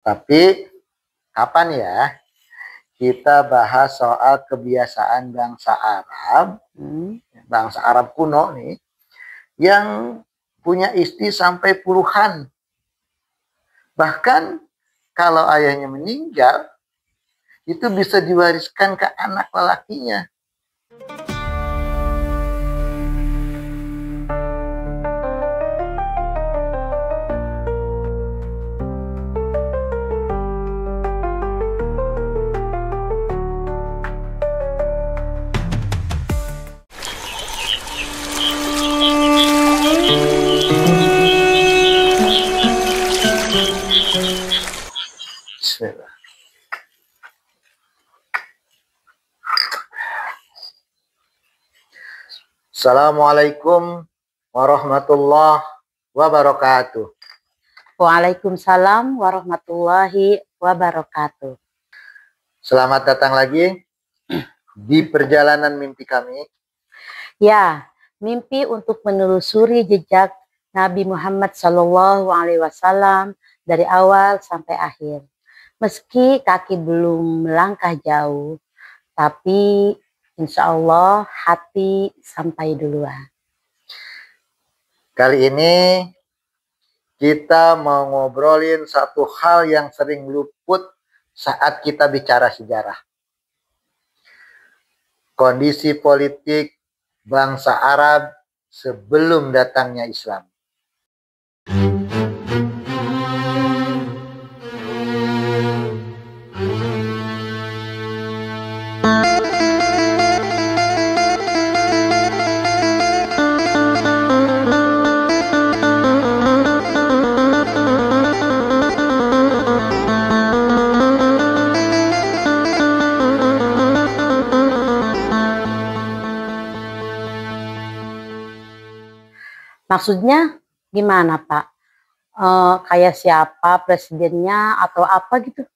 Tapi kapan ya kita bahas soal kebiasaan bangsa Arab kuno nih, yang punya istri sampai puluhan. Bahkan kalau ayahnya meninggal, itu bisa diwariskan ke anak lelakinya. Bismillah. Assalamualaikum warahmatullahi wabarakatuh. Waalaikumsalam warahmatullahi wabarakatuh. Selamat datang lagi di perjalanan mimpi kami. Ya, mimpi untuk menelusuri jejak Nabi Muhammad SAW dari awal sampai akhir. Meski kaki belum melangkah jauh, tapi insya Allah hati sampai duluan. Kali ini kita mau ngobrolin satu hal yang sering luput saat kita bicara sejarah. Kondisi politik bangsa Arab sebelum datangnya Islam. Maksudnya gimana Pak? Kayak siapa presidennya atau apa gitu?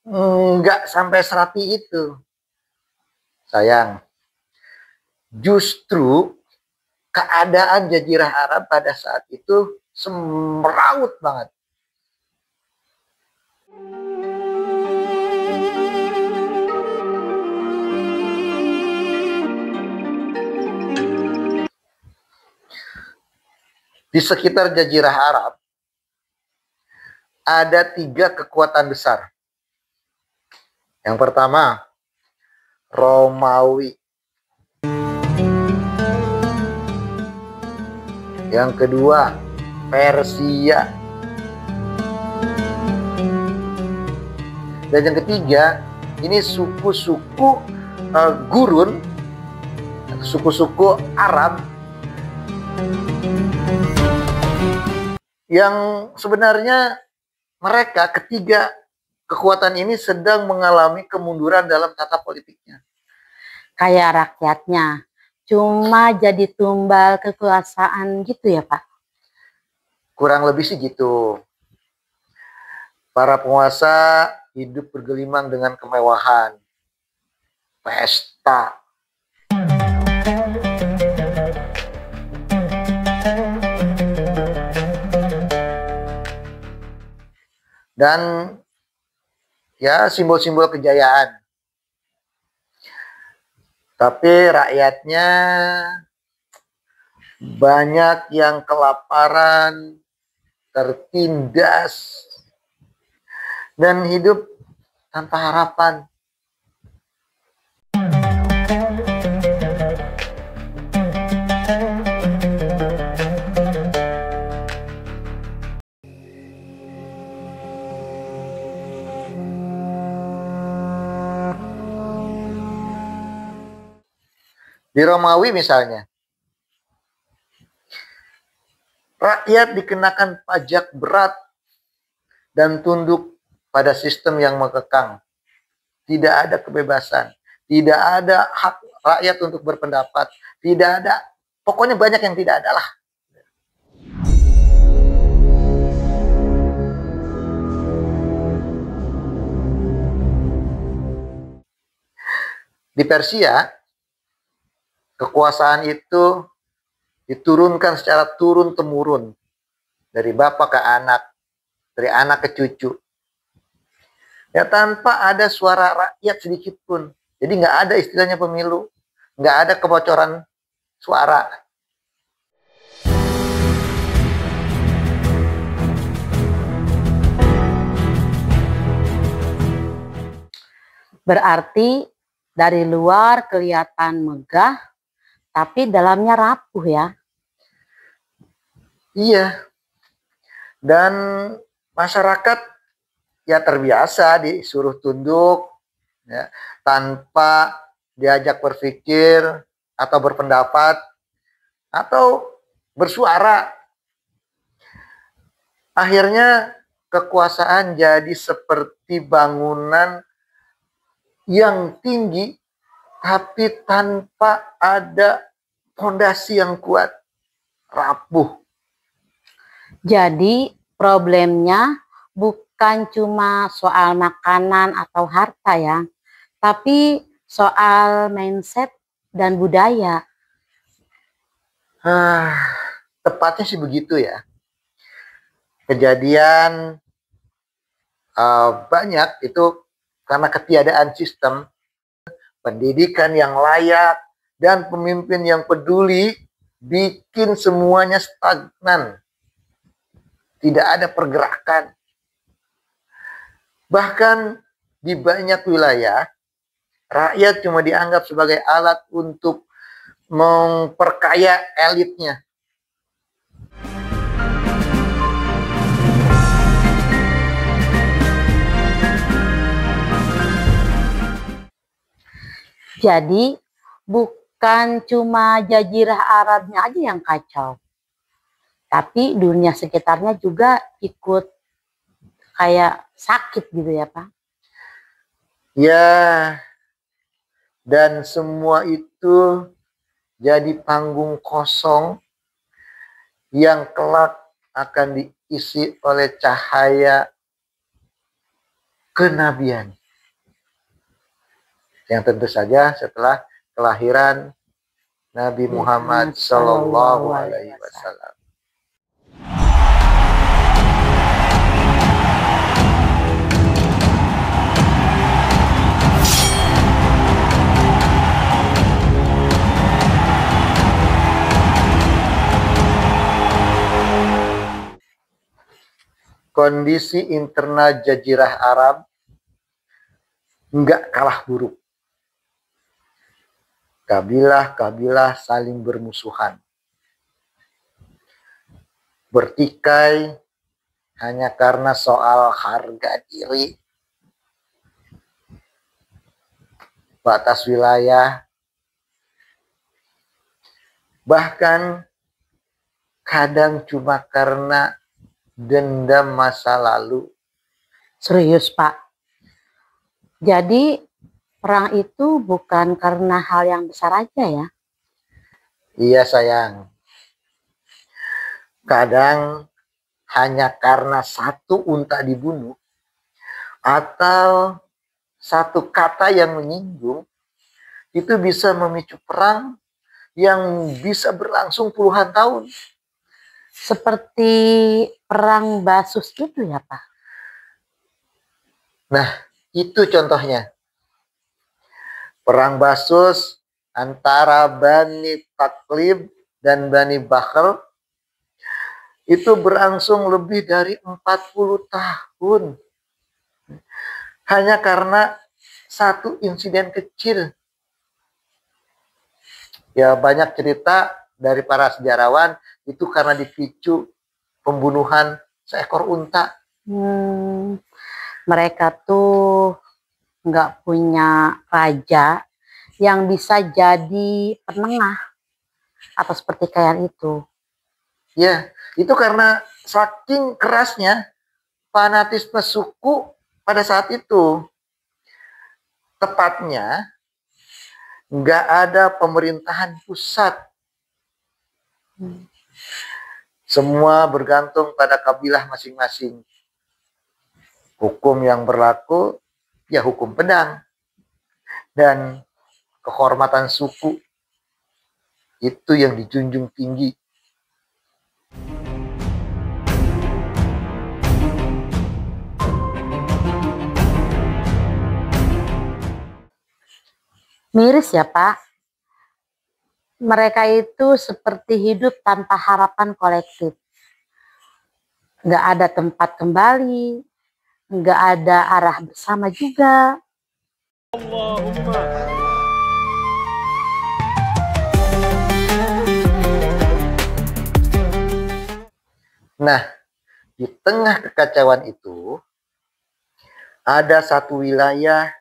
Enggak sampai serapi itu. Sayang. Justru keadaan Jazirah Arab pada saat itu semeraut banget. Di sekitar Jazirah Arab ada 3 kekuatan besar. Yang pertama, Romawi. Yang kedua, Persia. Dan yang ketiga, ini suku-suku gurun, suku-suku Arab yang sebenarnya mereka ketiga kekuatan ini sedang mengalami kemunduran dalam tata politiknya. Kayak rakyatnya cuma jadi tumbal kekuasaan gitu ya Pak? Kurang lebih sih gitu. Para penguasa hidup bergelimang dengan kemewahan, pesta, dan ya simbol-simbol kejayaan. Tapi rakyatnya banyak yang kelaparan, tertindas, dan hidup tanpa harapan. Di Romawi misalnya, rakyat dikenakan pajak berat dan tunduk pada sistem yang mengekang. Tidak ada kebebasan, tidak ada hak rakyat untuk berpendapat, tidak ada, pokoknya banyak yang tidak ada lah. Di Persia, kekuasaan itu diturunkan secara turun-temurun dari bapak ke anak, dari anak ke cucu. Ya, tanpa ada suara rakyat sedikit pun. Jadi nggak ada istilahnya pemilu, nggak ada kebocoran suara. Berarti dari luar kelihatan megah, tapi dalamnya rapuh ya. Iya. Dan masyarakat ya terbiasa disuruh tunduk ya, tanpa diajak berpikir atau berpendapat atau bersuara. Akhirnya kekuasaan jadi seperti bangunan yang tinggi tapi tanpa ada fondasi yang kuat, rapuh. Jadi problemnya bukan cuma soal makanan atau harta ya, tapi soal mindset dan budaya. Tepatnya sih begitu ya. Kejadian banyak itu karena ketiadaan sistem pendidikan yang layak dan pemimpin yang peduli bikin semuanya stagnan. Tidak ada pergerakan. Bahkan di banyak wilayah, rakyat cuma dianggap sebagai alat untuk memperkaya elitnya. Jadi bukan cuma jazirah Arabnya aja yang kacau, tapi dunia sekitarnya juga ikut kayak sakit gitu ya Pak. Ya, dan semua itu jadi panggung kosong yang kelak akan diisi oleh cahaya kenabian. Yang tentu saja setelah kelahiran Nabi Muhammad Sallallahu Alaihi Wasallam. Kondisi internal Jazirah Arab nggak kalah buruk. Kabilah-kabilah saling bermusuhan. Bertikai hanya karena soal harga diri, batas wilayah, bahkan kadang cuma karena dendam masa lalu. Serius Pak. Jadi perang itu bukan karena hal yang besar aja ya? Iya sayang. Kadang hanya karena satu unta dibunuh atau satu kata yang menyinggung itu bisa memicu perang yang bisa berlangsung puluhan tahun. Seperti perang Basus itu ya Pak? Nah, itu contohnya. Perang Basus antara Bani Taklib dan Bani Bakhr itu berlangsung lebih dari 40 tahun. Hanya karena satu insiden kecil. Ya, banyak cerita dari para sejarawan itu karena dipicu pembunuhan seekor unta. Mereka tuh nggak punya raja yang bisa jadi penengah atas pertikaian itu. Ya, itu karena saking kerasnya fanatisme suku pada saat itu. Tepatnya, nggak ada pemerintahan pusat. Semua bergantung pada kabilah masing-masing. Hukum yang berlaku, ya hukum pedang. Dan kehormatan suku, itu yang dijunjung tinggi. Miris ya Pak. Mereka itu seperti hidup tanpa harapan kolektif. Nggak ada tempat kembali, nggak ada arah bersama juga. Nah, di tengah kekacauan itu, ada satu wilayah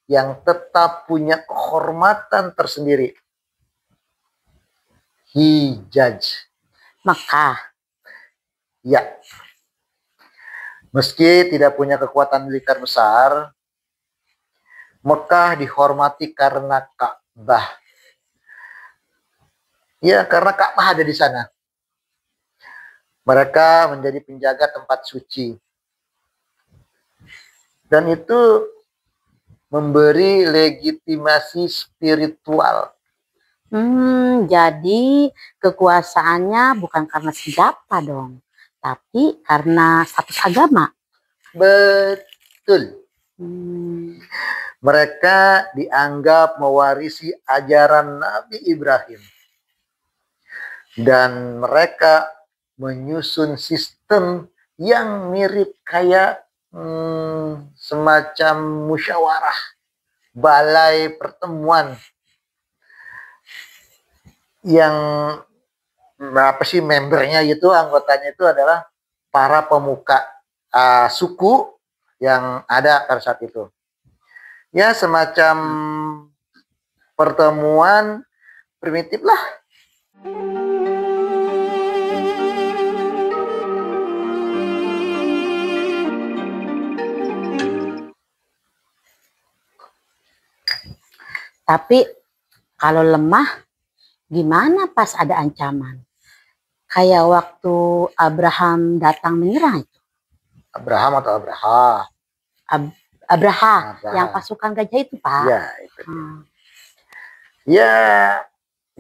yang tetap punya kehormatan tersendiri. Hijaz. Mekah. Ya. Meski tidak punya kekuatan militer besar, Mekah dihormati karena Ka'bah. Ya, karena Ka'bah ada di sana. Mereka menjadi penjaga tempat suci. Dan itu memberi legitimasi spiritual. Jadi kekuasaannya bukan karena senjata dong, tapi karena status agama. Betul. Mereka dianggap mewarisi ajaran Nabi Ibrahim. Dan mereka menyusun sistem yang mirip kayak semacam musyawarah, balai pertemuan yang membernya itu, anggotanya itu adalah para pemuka suku yang ada pada saat itu. Ya, semacam pertemuan primitif lah. Tapi kalau lemah, gimana pas ada ancaman? Kayak waktu Abraham datang menyerang itu. Abraham atau Abraha? Abraha, yang pasukan gajah itu, Pak. Ya, itu.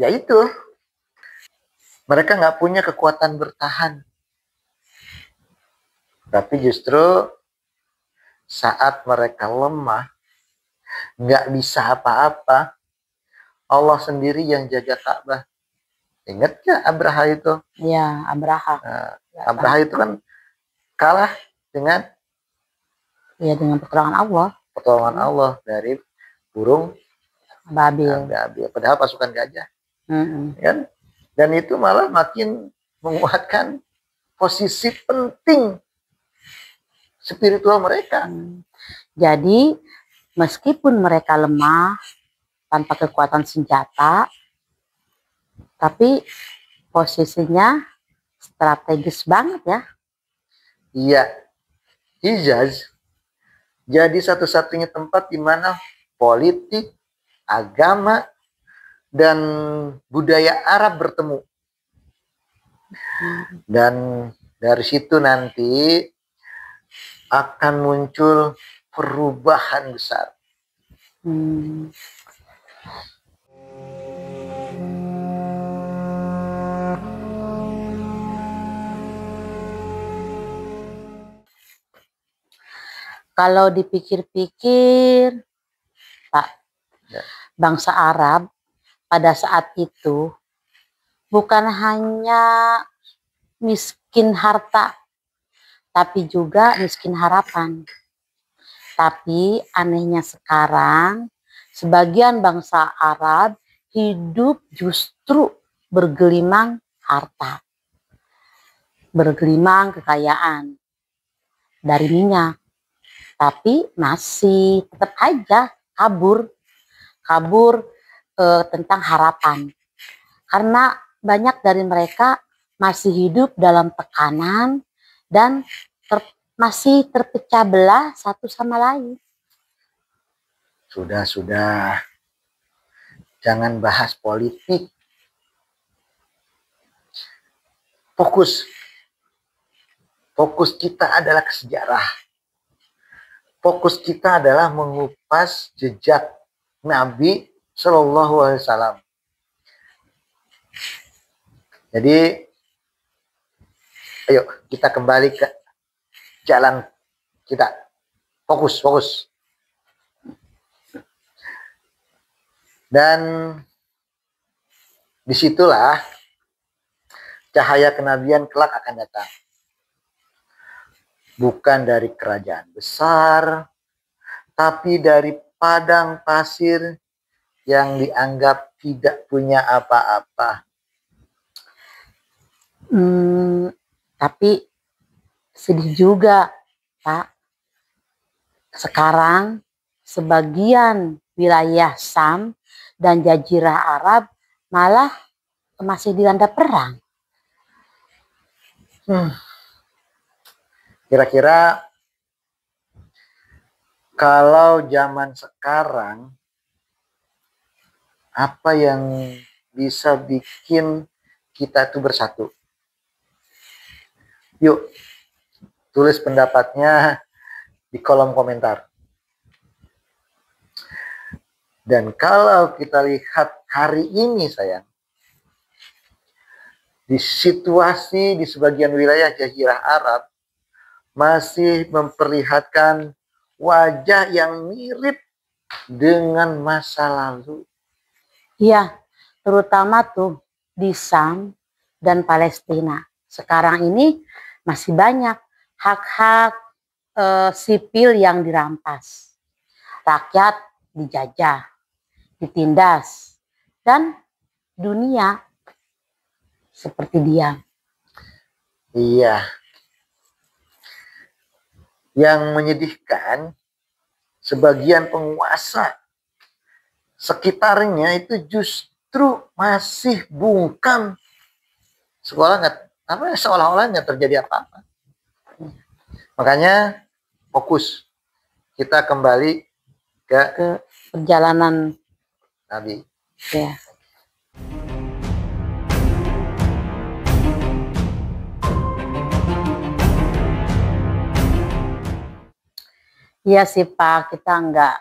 Ya itu. Mereka nggak punya kekuatan bertahan. Tapi justru saat mereka lemah, nggak bisa apa-apa, Allah sendiri yang jaga Ka'bah. Ingat nggak Abraha itu? Iya, Abraha. Nah, Abraha itu kan kalah dengan pertolongan Allah. Pertolongan Allah dari burung Babil. Padahal pasukan gajah. Kan? Dan itu malah makin menguatkan posisi penting spiritual mereka. Jadi meskipun mereka lemah tanpa kekuatan senjata, tapi posisinya strategis banget ya. Iya. Hijaz jadi satu-satunya tempat di mana politik, agama, dan budaya Arab bertemu. Dan dari situ nanti akan muncul perubahan besar. Kalau dipikir-pikir, Pak, bangsa Arab pada saat itu bukan hanya miskin harta, tapi juga miskin harapan. Tapi anehnya sekarang, sebagian bangsa Arab hidup justru bergelimang harta, bergelimang kekayaan dari minyak. Tapi masih tetap aja kabur tentang harapan. Karena banyak dari mereka masih hidup dalam tekanan dan masih terpecah belah satu sama lain. Sudah. Jangan bahas politik. Fokus kita adalah ke sejarah. Fokus kita adalah mengupas jejak Nabi Shallallahu Alaihi Wasallam. Jadi, ayo kita kembali ke jalan kita. Fokus. Dan disitulah cahaya kenabian kelak akan datang. Bukan dari kerajaan besar, tapi dari padang pasir yang dianggap tidak punya apa-apa. Tapi sedih juga, Pak. Sekarang sebagian wilayah Syam dan Jazirah Arab malah masih dilanda perang. Kira-kira kalau zaman sekarang, apa yang bisa bikin kita itu bersatu? Yuk, tulis pendapatnya di kolom komentar. Dan kalau kita lihat hari ini sayang, di situasi di sebagian wilayah Jazirah Arab masih memperlihatkan wajah yang mirip dengan masa lalu. Iya, terutama tuh di Syam dan Palestina. Sekarang ini masih banyak hak-hak sipil yang dirampas. Rakyat dijajah, ditindas, dan dunia seperti diam. Iya. Yang menyedihkan, sebagian penguasa sekitarnya itu justru masih bungkam. Seolah-olah nggak terjadi apa-apa. Makanya fokus. Kita kembali ke perjalanan Nabi. Ya. Iya sih Pak, kita nggak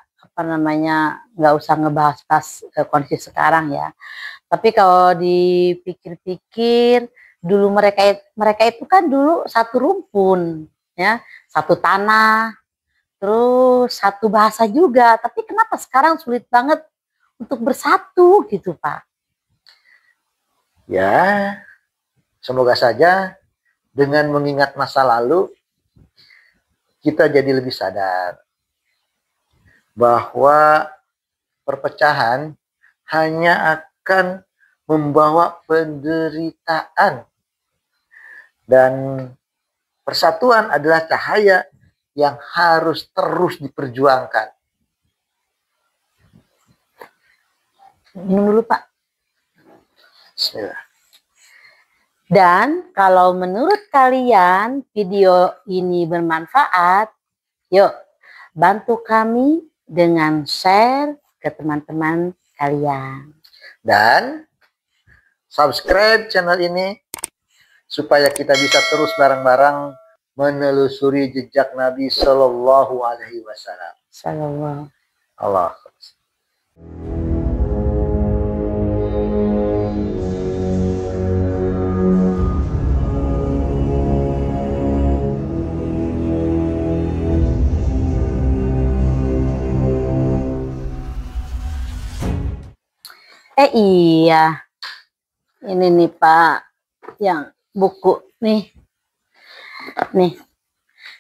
usah ngebahas-bahas kondisi sekarang ya. Tapi kalau dipikir-pikir, dulu mereka itu kan dulu satu rumpun, ya, satu tanah, terus satu bahasa juga. Tapi kenapa sekarang sulit banget untuk bersatu gitu Pak? Ya, semoga saja dengan mengingat masa lalu, kita jadi lebih sadar bahwa perpecahan hanya akan membawa penderitaan, dan persatuan adalah cahaya yang harus terus diperjuangkan. Minum dulu Pak. Bismillah. Dan kalau menurut kalian video ini bermanfaat, yuk bantu kami dengan share ke teman-teman kalian. Dan subscribe channel ini supaya kita bisa terus bareng-bareng menelusuri jejak Nabi Shallallahu Alaihi Wasallam. Sallallahu. Allah. Iya, ini nih Pak, yang buku nih,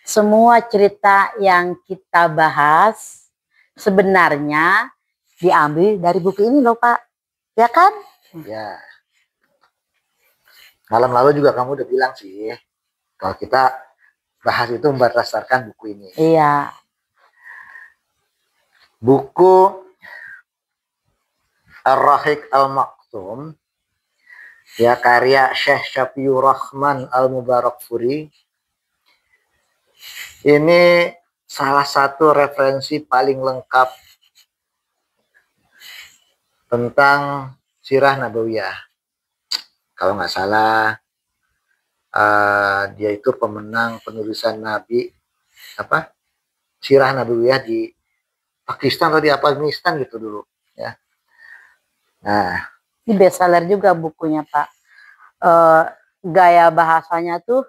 semua cerita yang kita bahas sebenarnya diambil dari buku ini loh Pak, ya kan? Ya. Malam lalu juga kamu udah bilang sih, kalau kita bahas itu berdasarkan buku ini. Iya. Buku Ar-Rahiq Al-Maktum, ya, karya Syekh Syafiur Rahman Al-Mubarakfuri. Ini salah satu referensi paling lengkap tentang sirah nabawiyah. Kalau nggak salah, dia itu pemenang penulisan Nabi, sirah nabawiyah di Pakistan atau di Afghanistan gitu dulu, ya. Nah, ini bestseller juga bukunya Pak. Gaya bahasanya tuh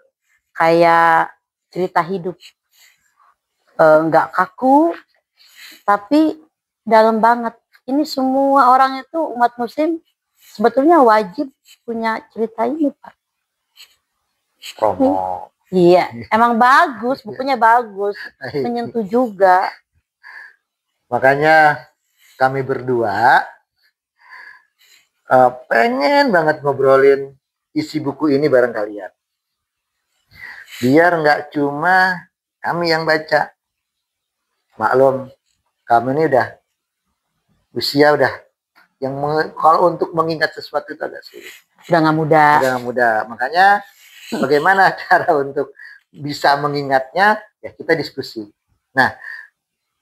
kayak cerita hidup, nggak kaku, tapi dalam banget. ini semua orang itu umat muslim sebetulnya wajib punya cerita ini, Pak. Promo. Iya, emang bagus, bukunya bagus, menyentuh juga. Makanya kami berdua pengen banget ngobrolin isi buku ini bareng kalian. Biar nggak cuma kami yang baca. Maklum, kami ini usia yang kalau untuk mengingat sesuatu itu agak sulit. Udah nggak mudah. Udah nggak mudah. Makanya bagaimana cara untuk bisa mengingatnya? Ya kita diskusi. Nah,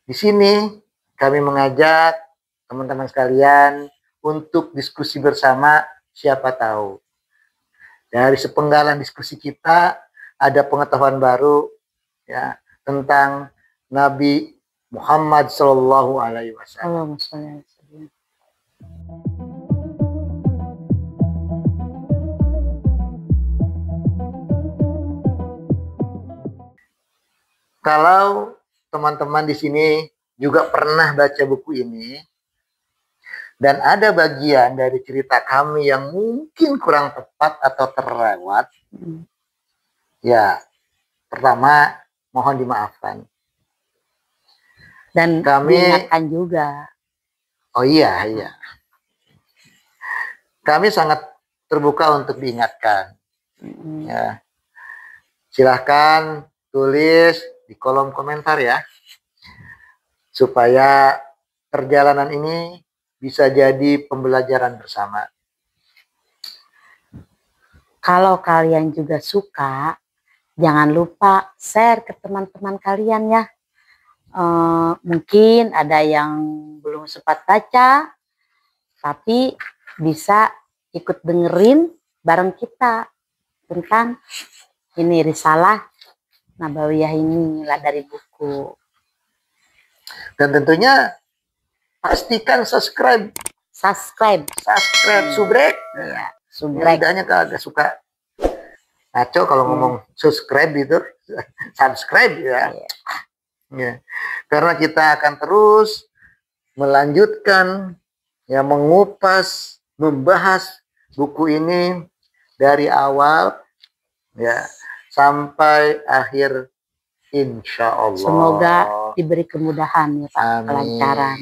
di sini kami mengajak teman-teman sekalian untuk diskusi bersama. Siapa tahu dari sepenggalan diskusi kita ada pengetahuan baru ya tentang Nabi Muhammad Shallallahu Alaihi Wasallam. Kalau teman-teman di sini juga pernah baca buku ini dan ada bagian dari cerita kami yang mungkin kurang tepat atau terlewat, ya pertama mohon dimaafkan. Dan kami diingatkan juga. Oh iya. Kami sangat terbuka untuk diingatkan. Ya. Silahkan tulis di kolom komentar ya, supaya perjalanan ini bisa jadi pembelajaran bersama. Kalau kalian juga suka, jangan lupa share ke teman-teman kalian ya. Mungkin ada yang belum sempat baca, tapi bisa ikut dengerin bareng kita tentang ini risalah Nabawiyah ini lah dari buku. Dan tentunya pastikan subscribe, subrek. Ya, subrek. Lidahnya kalau agak suka ngaco kalau ngomong subscribe itu, subscribe ya. Ya. Karena kita akan terus melanjutkan ya mengupas, membahas buku ini dari awal ya sampai akhir, insya Allah. Semoga diberi kemudahan ya Pak, kelancaran.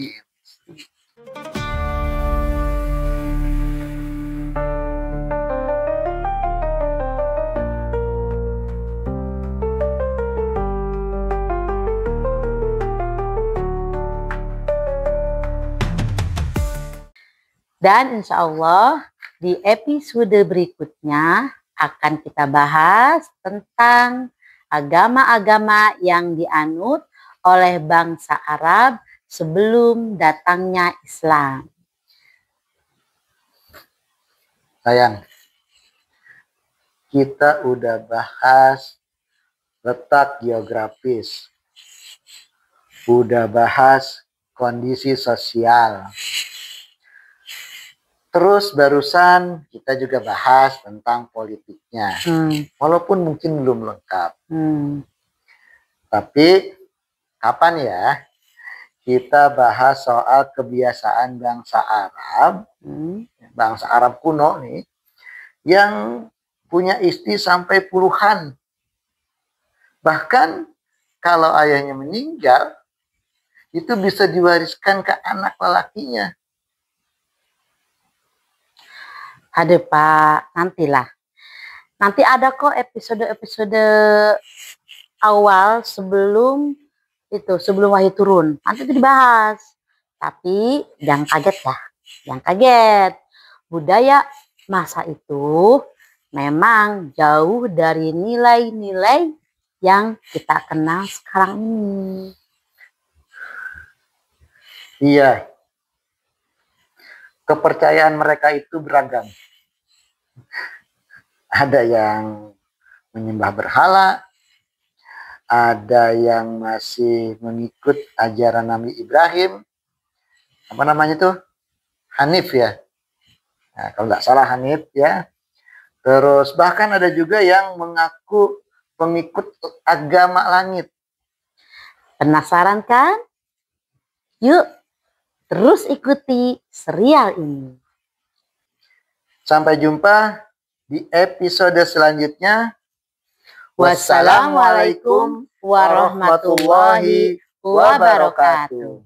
Dan insya Allah di episode berikutnya akan kita bahas tentang agama-agama yang dianut oleh bangsa Arab sebelum datangnya Islam. Sayang, kita udah bahas letak geografis, udah bahas kondisi sosial. Terus barusan kita juga bahas tentang politiknya, walaupun mungkin belum lengkap. Tapi kapan ya kita bahas soal kebiasaan bangsa Arab, bangsa Arab kuno nih, yang punya istri sampai puluhan. Bahkan kalau ayahnya meninggal, itu bisa diwariskan ke anak lelakinya. Ada Pak, nantilah. Nanti ada kok episode-episode awal sebelum wahyu turun. Nanti itu dibahas. Tapi jangan kaget ya. Jangan kaget. Budaya masa itu memang jauh dari nilai-nilai yang kita kenal sekarang ini. Iya. Kepercayaan mereka itu beragam. Ada yang menyembah berhala, ada yang masih mengikut ajaran Nabi Ibrahim. Apa namanya tuh? Hanif ya. Nah, kalau nggak salah Hanif ya. Terus bahkan ada juga yang mengaku pengikut agama langit. Penasaran kan? Yuk Terus ikuti serial ini. Sampai jumpa di episode selanjutnya. Wassalamualaikum warahmatullahi wabarakatuh.